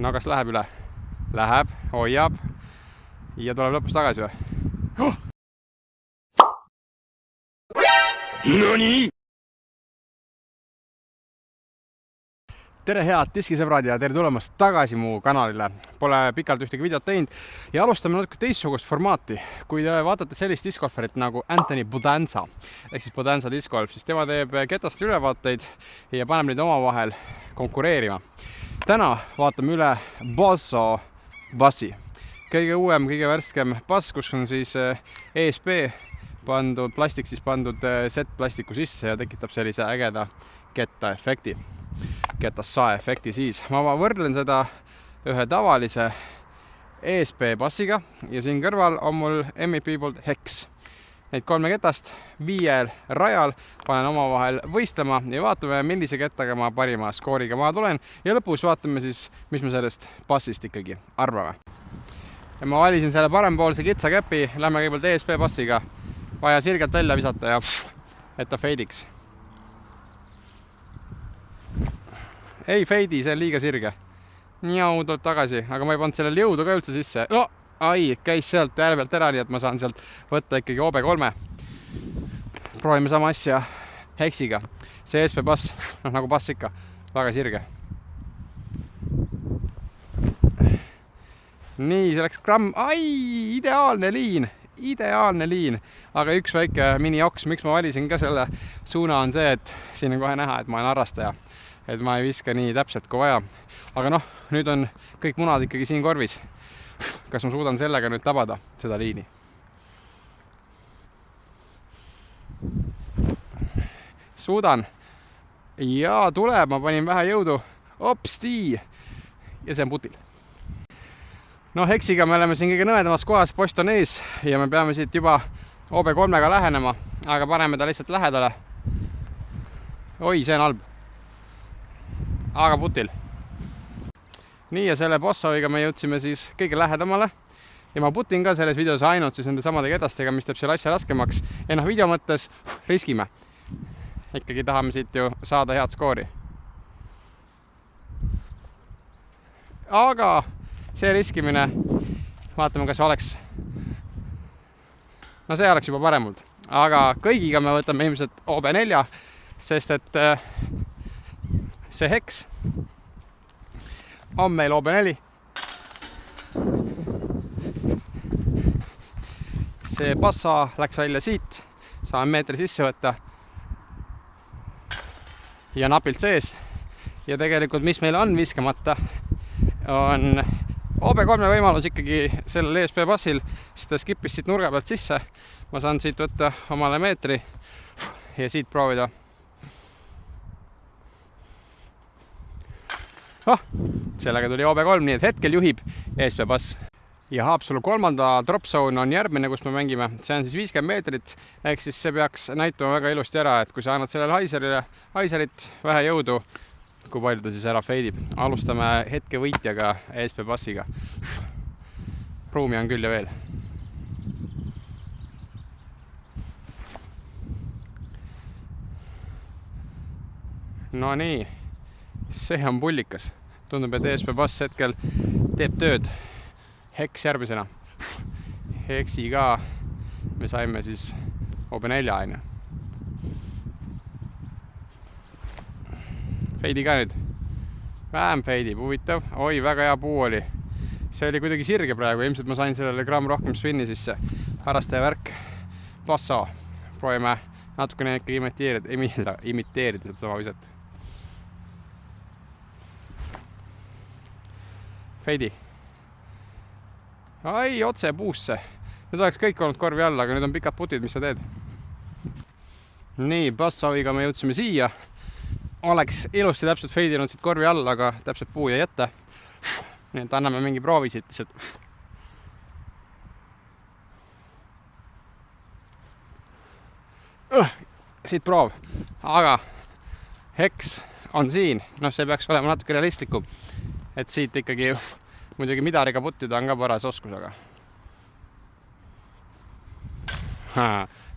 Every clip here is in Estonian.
no kas läheb üle? Läheb, hoiab ja tuleb lõpus tagasi või? Nonii! Tere head diskisõbrad ja tere tulemast tagasi mu kanalile. Pole pikalt ühtegi videot teinud ja alustame natuke teistsugust formaati. Kui te vaatate sellist discgolferit nagu Anthony Bodanza ehk siis Bodanza discgolf, siis tema teeb ketast ülevaateid ja paneb neid omavahel konkureerima. Täna vaatame üle Bosso bassi. Kõige uuem, kõige värskem bass, kus on siis ESP pandud, plastik siis pandud Z-plastiku sisse ja tekitab sellise ägeda kettaefekti. Ketassaa-efekti siis. Ma võrdlen seda ühe tavalise ESP bassiga ja siin kõrval on mul MEP poolt Hex. Neid 3 ketast 5 rajal panen omavahel võistlema ja vaatame, millise kettaga ma parima skooriga maha tulen ja lõpus vaatame siis, mis me sellest bassist ikkagi arvame. Ja ma valisin selle parempoolse kitsa käpi, lähme kõigepealt ESP bassiga, vaja sirgelt välja visata ja et ta feidiks. Ei feidi, see on liiga sirge. Njau, tuleb tagasi, aga ma ei pannud sellele jõudu ka üldse sisse. No, ai, käis sealt järve pealt ära, nii et ma saan sealt võtta ikkagi OB3. Proovime sama asja Hexiga. See ESP bass, nagu bass ikka, väga sirge. Nii, see läks gramm. Ai, ideaalne liin. Aga üks väike mini-joks, miks ma valisin ka selle suuna on see, et siin on kohe näha, et ma olen harrastaja. Et ma ei viska nii täpselt kui vaja. Aga noh, nüüd on kõik munad ikkagi siin korvis. Kas ma suudan sellega nüüd tabada seda liini? Suudan. Ja tuleb, ma panin vähe jõudu. Opsti! Ja see on putil. No Hexiga me oleme siin kõige nõedamas kohas, post on ees ja me peame siit juba OB3-ga lähenema, aga paneme ta lihtsalt lähedale. Oi, see on halb. Aga putil. Nii ja selle Bossoviga me jõudsime siis kõige lähedamale ja ma putin ka selles videos ainult siis nende samade kedastega, mis teeb selle asja raskemaks ja noh, video mõttes riskime. Ikkagi tahame siit ju saada head skoori. Aga see riskimine, vaatame, kas oleks, no see oleks juba paremalt, aga kõigiga me võtame ilmselt OB4, sest et see Hex on meil OB4. See bassa läks välja siit, saame meetri sisse võtta ja napilt sees. Ja tegelikult, mis meil on viskamata, on OB3 võimalus ikkagi sellel ESP bassil, sest ta skipis siit nurga pealt sisse. Ma saan siit võtta omale meetri ja siit proovida. Sellega tuli OB3, nii et hetkel juhib ESP bass. Ja Haapsalu 3. drop zone on järgmine, kus me mängime. See on siis 50 meetrit, ehk siis see peaks näituma väga ilusti ära, et kui sa annad sellele haiserit vähe jõudu, kui palju ta siis ära feidib. Alustame hetke võitjaga ESP bassiga. Ruumi on küll ja veel. No nii. See on pullikas. Tundub, et ESP bass hetkel teeb tööd. Hex järgmisena. Hexi ka me saime siis OB4 aine. Feidi ka nüüd. Vähem feidib, huvitav. Oi, väga hea puu oli. See oli kuidagi sirge praegu. Ilmselt ma sain sellele gramm rohkem spinni sisse. Harrastaja värk. Basso. Proovime natukene imiteerida sama viset. Feidi. Ai, otse puusse. Nüüd oleks kõik olnud korvi all, aga nüüd on pikad putid, mis sa teed. Nii, Bossoviga me jõudsime siia. Oleks ilusti täpselt feidinud siit korvi all, aga täpselt puu ja jätta. Nii et anname mingi proovi siit lihtsalt. Siit proov. Aga Hex on siin. No see peaks olema natuke realistlikum. Et siit ikkagi muidugi midariga puttida on ka paras oskusega.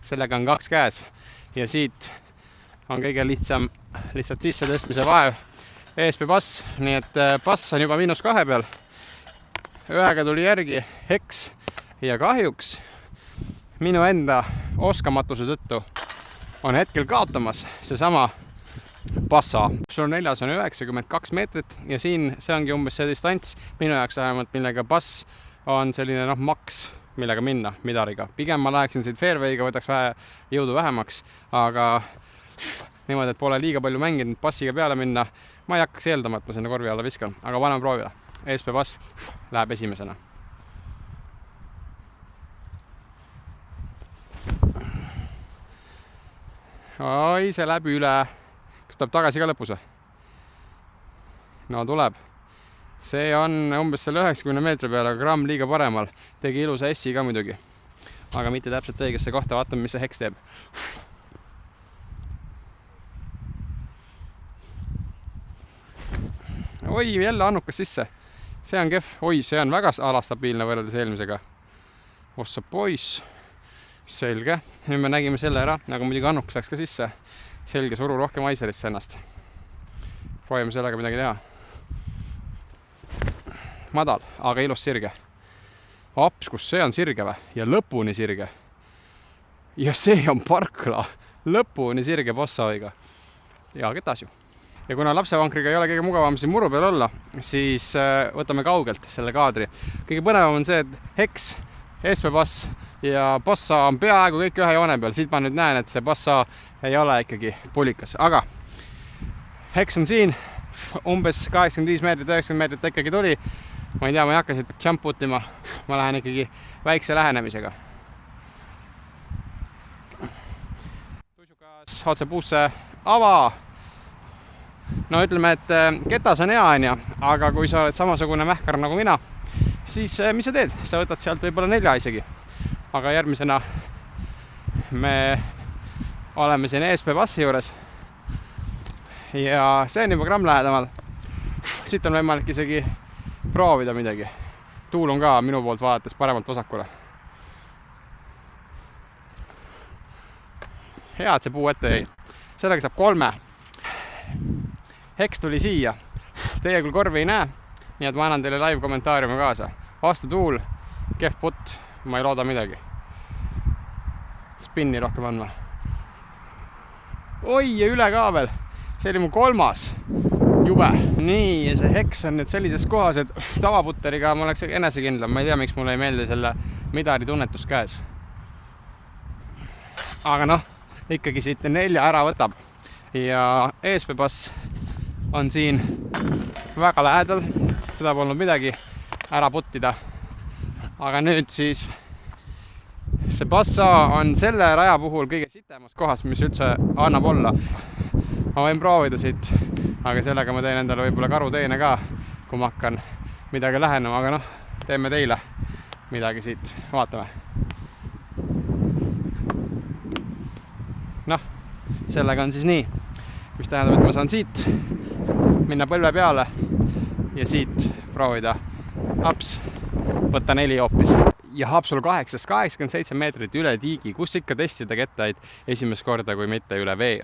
Sellega on 2 käes ja siit on kõige lihtsam lihtsalt sisse tõstmise vaev ESP Pass, nii et Pass on juba -2 peal. Ühega tuli järgi Hex ja kahjuks minu enda oskamatuse tõttu on hetkel kaotamas seesama Passa. Sul 4 on 92 meetrit ja siin see ongi umbes see distants minu jaoks vähemalt, millega Pass on selline maks, millega minna midariga. Pigem ma läheksin siit fairway'ga, võtaks vähe jõudu vähemaks, aga niimoodi, et pole liiga palju mänginud Passiga peale minna. Ma ei hakkaks eeldama, et ma sinna korvi alla viskan, aga paneme proovile. ESP Pass läheb esimesena. Oi, see läheb üle. Kas tuleb tagasi ka lõpus? No tuleb. See on umbes selle 90 meetri peale, aga gramm liiga paremal. Tegi ilusa S-i ka muidugi. Aga mitte täpselt õigesse kohta. Vaatame, mis see Hex teeb. Oi, jälle annukas sisse. See on kehv. Oi, see on väga alastabiilne võrreldes eelmisega. Ossa poiss. Selge. Nüüd me nägime selle ära, nagu muidugi annukas läks ka sisse. Selge, suru rohkem Aiserisse ennast. Proovime sellega midagi teha. Madal, aga ilus sirge. Aps, kus see on sirge või? Ja lõpuni sirge. Ja see on parkla. Lõpuni sirge Passaviga. Ja ketas ju. Ja kuna lapsevankriga ei ole kõige mugavam siin muru peal olla, siis võtame kaugelt selle kaadri. Kõige põnevam on see, et Hex, ESP Pass ja Passa on peaaegu kõik ühe joone peal. Siit ma nüüd näen, et see Passa ei ole ikkagi pulikas. Aga Hex on siin, umbes 85 meetrit, 90 meetrit ikkagi tuli. Ma ei tea, ma ei hakka siit jump utima. Ma lähen ikkagi väikse lähenemisega. Tuisukas otse puusse ava. No ütleme, et ketas on hea, aga kui sa oled samasugune mähkar nagu mina, siis mis sa teed? Sa võtad sealt võib-olla 4 isegi. Aga järgmisena me oleme siin ESP Passi juures ja see on juba gramm lähedamal. Siit on võimalik isegi proovida midagi. Tuul on ka minu poolt vaadates paremalt vasakule. Hea, et see puu ette jäi. Sellega saab 3. Hex tuli siia. Teie küll korvi ei näe, nii et ma annan teile live kommentaariumi kaasa. Vastu tuul, kehv putt, ma ei looda midagi. Spinni rohkem andma. Oi, ja üle ka veel. See oli mu 3. Jube. Nii, ja see Hex on nüüd sellises kohas, et tavaputteriga ma oleks enesekindlam. Ma ei tea, miks mulle ei meeldi selle midari tunnetus käes. Aga noh, ikkagi siit 4 ära võtab. Ja ESP Pass on siin väga lähedal. Seda polnud midagi ära puttida. Aga nüüd siis see Passa on selle raja puhul kõige sitemas kohas, mis üldse annab olla. Ma võin proovida siit, aga sellega ma teen endale võib-olla karuteene ka, kui ma hakkan midagi lähenema, aga noh, teeme teile midagi siit, vaatame. Noh, sellega on siis nii, mis tähendab, et ma saan siit minna põlve peale ja siit proovida haps, võtta 4 hoopis. Ja hapsul 87 meetrit üle tiigi, kus ikka testida kettaid esimest korda, kui mitte üle vee.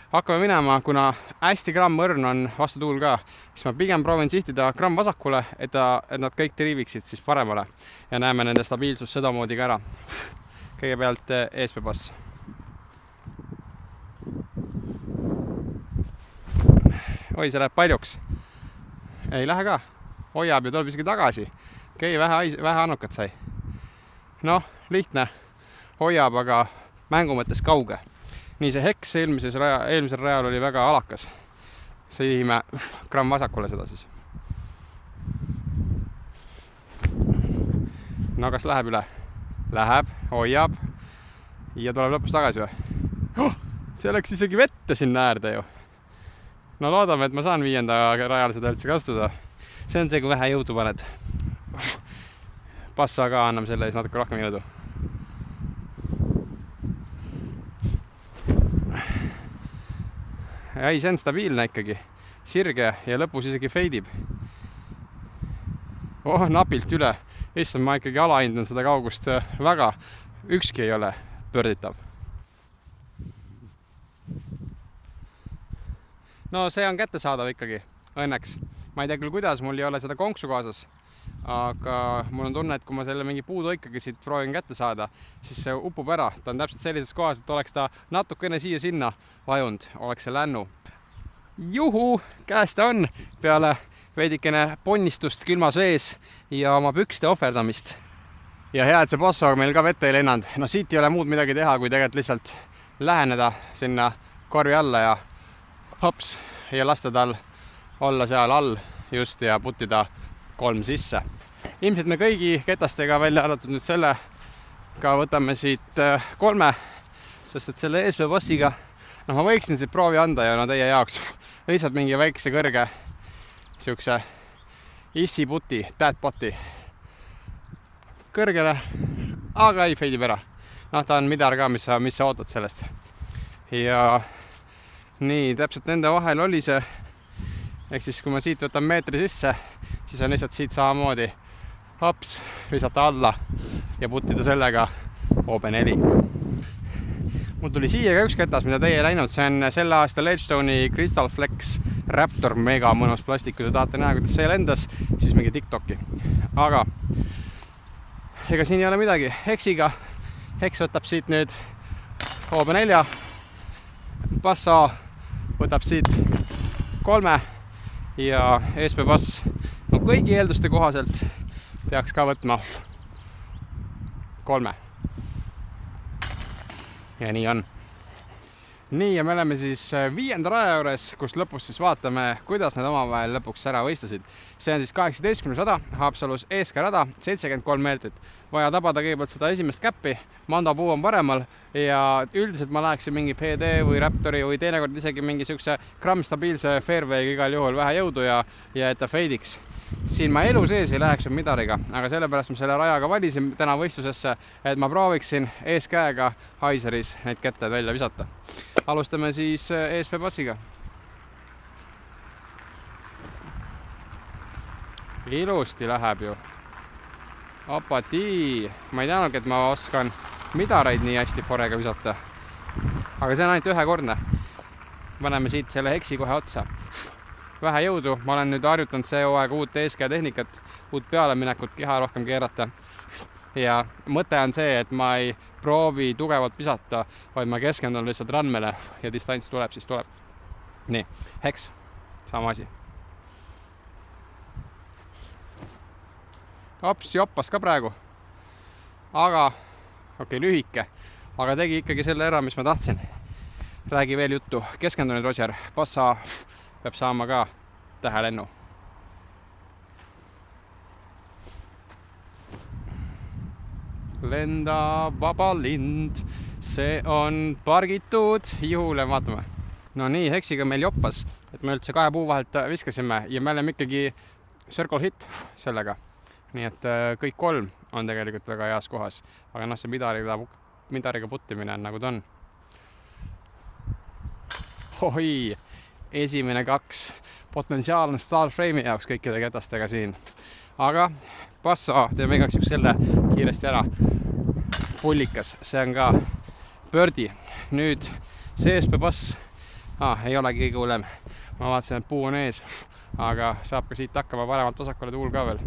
Hakkame minema, kuna hästi gramm õrn on vastu tuul ka, siis ma pigem proovin sihtida gramm vasakule, et nad kõik triiviksid siis paremale ja näeme nende stabiilsus sedamoodi ka ära. Kõigepealt ESP Pass. Oi, see läheb paljuks. Ei lähe ka. Hoiab ja tuleb isegi tagasi. Okei, vähe annukat sai. Noh, lihtne. Hoiab, aga mängu mõttes kauge. Nii see Hex eelmisel rajal oli väga alakas. Sõime gramm vasakule seda siis. No kas läheb üle? Läheb, hoiab ja tuleb lõpus tagasi või? Oh, see läks isegi vette sinna äärde ju. No loodame, et ma saan 5. rajal seda üldse kasutada. See on see, kui vähe jõudu paned. Passa ka anname selle ees natuke rohkem jõudu. Ei, see on stabiilne ikkagi. Sirge ja lõpus isegi feidib. Oh, napilt üle. Issand, ma ikkagi alahindan seda kaugust väga. Ükski ei ole pörditav. No see on kättesaadav ikkagi. õnneks. Ma ei tea küll, kuidas, mul ei ole seda konksu kaasas, aga mul on tunne, et kui ma selle mingi puudu ikkagi siit proovin kätte saada, siis see upub ära. Ta on täpselt sellises kohas, et oleks ta natukene siia-sinna vajunud, oleks see lännu. Juhu, käes ta on peale veidikene ponnistust külmas vees ja oma pükste ohverdamist. Ja hea, et see Basso meil ka vette ei lennanud. No siit ei ole muud midagi teha, kui tegelikult lihtsalt läheneda sinna korvi alla ja hops ja lasta tal olla seal all just ja puttida 3 sisse. Ilmselt me kõigi ketastega välja arvatud nüüd selle ka võtame siit 3, sest et selle ESP Bassiga ma võiksin siit proovi anda ja teie jaoks lihtsalt mingi väikse kõrge siukse issi puti, dad poti kõrgele, aga ei feidib ära. Ta on midar ka, mis sa ootad sellest. Ja nii, täpselt nende vahel oli see. Ehk siis, kui ma siit võtan meetri sisse, siis on lihtsalt siit samamoodi hops, visata alla ja puttida sellega OB4. Mul tuli siia ka üks ketas, mida teie ei läinud. See on selle aasta Ledgestone'i Crystal Flex Raptor mega mõnus plastik. Kui te tahate näha, kuidas see lendas, siis mingi TikToki. Aga ega siin ei ole midagi. Heksiga. Heks võtab siit nüüd OB4. Basso võtab siit 3 ja ESP Bass kõigi eelduste kohaselt peaks ka võtma 3. Ja nii on. Nii, ja me oleme siis 5. raja juures, kus lõpus siis vaatame, kuidas need omavahel lõpuks ära võistlesid. See on siis 18. rada, Haapsalus ESK rada, 73 meetrit. Vaja tabada kõigepealt seda esimest käppi, Mando puu on paremal ja üldiselt ma läheksin mingi PD või Raptori või teinekord isegi mingi siukse grammstabiilse fairway'ga igal juhul vähe jõudu ja et ta feidiks. Siin ma elu sees ei läheks midariga, aga sellepärast ma selle rajaga valisin täna võistlusesse, et ma prooviksin eeskäega Haiseris neid kätted välja visata. Alustame siis ESP Bassiga. Ilusti läheb ju. Opatii. Ma ei teadnudki, et ma oskan midaraid nii hästi forega visata. Aga see on ainult ühekordne. Paneme siit selle heksi kohe otsa. Vähe jõudu. Ma olen nüüd harjutanud see hooaeg uut ESK tehnikat, uut pealeminekut, keha rohkem keerata. Ja mõte on see, et ma ei proovi tugevalt pisata, vaid ma keskendun lihtsalt randmele ja distants tuleb, siis tuleb. Nii, heks. Sama asi. Hops, joppas ka praegu. Aga, lühike. Aga tegi ikkagi selle ära, mis ma tahtsin. Räägi veel juttu. Keskendun nüüd, Roger. Basso peab saama ka tähelennu. Lenda vaba lind. See on pargitud juhule, vaatame. No nii, heksiga meil joppas, et me üldse 2 puu vahelt viskasime ja me oleme ikkagi circle hit sellega. Nii et kõik 3 on tegelikult väga heas kohas. Aga see midariga puttimine on nagu ta on. Oi, esimene 2 potentsiaalne Starframe'i jaoks kõikide ketastega siin. Aga Basso teeme igaks üks selle kiiresti ära. Pullikas, see on ka birdie. Nüüd see ESP Bass ei olegi kõige hullem. Ma vaatasin, et puu on ees, aga saab ka siit hakkama paremalt vasakule tuul ka veel.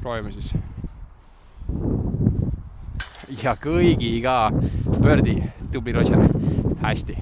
Proovime siis. Ja kõigi ka birdie, tubli Roger. Hästi.